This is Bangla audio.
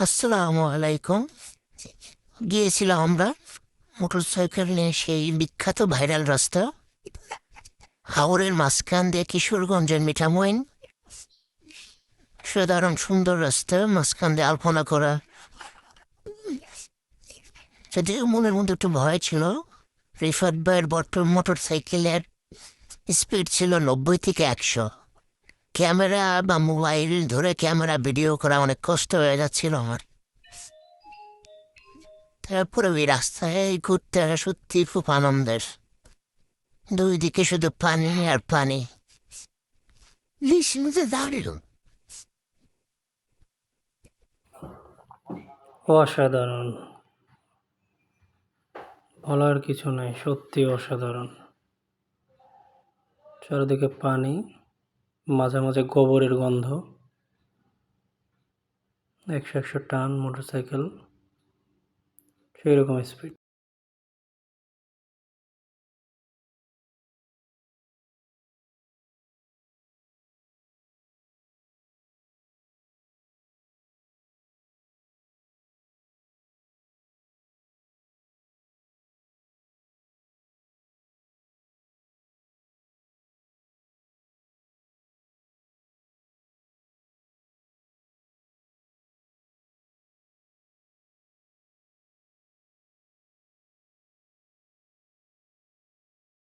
আসসালামু আলাইকুম। গিয়েছিলাম আমরা মোটরসাইকেল নিয়ে সেই বিখ্যাত ভাইরাল রাস্তা হাওরের মাঝখান দিয়ে কিশোরগঞ্জের মিঠামইন। সাধারণ সুন্দর রাস্তা, মাঝখান দিয়ে আলপনা করা। যদিও মনের মধ্যে একটু ভয় ছিল। রিফাত ভাইয়ের মোটর সাইকেলের স্পিড ছিল 90 থেকে 100। ক্যামেরা বা মোবাইল ধরে ক্যামেরা ভিডিও করা অনেক কষ্ট হয়ে যাচ্ছিল আমার। তারপরে ওই রাস্তায় ঘুরতে সত্যি খুব আনন্দের। দুই দিকে শুধু পানি আর পানি। লিসিতে দাঁড়িয়ে অসাধারণ, বলার কিছু নাই, সত্যি অসাধারণ। চারিদিকে পানি, মাঝে মাঝে গোবরের গন্ধ। 100 টান মোটরসাইকেল, সেই রকম স্পিড।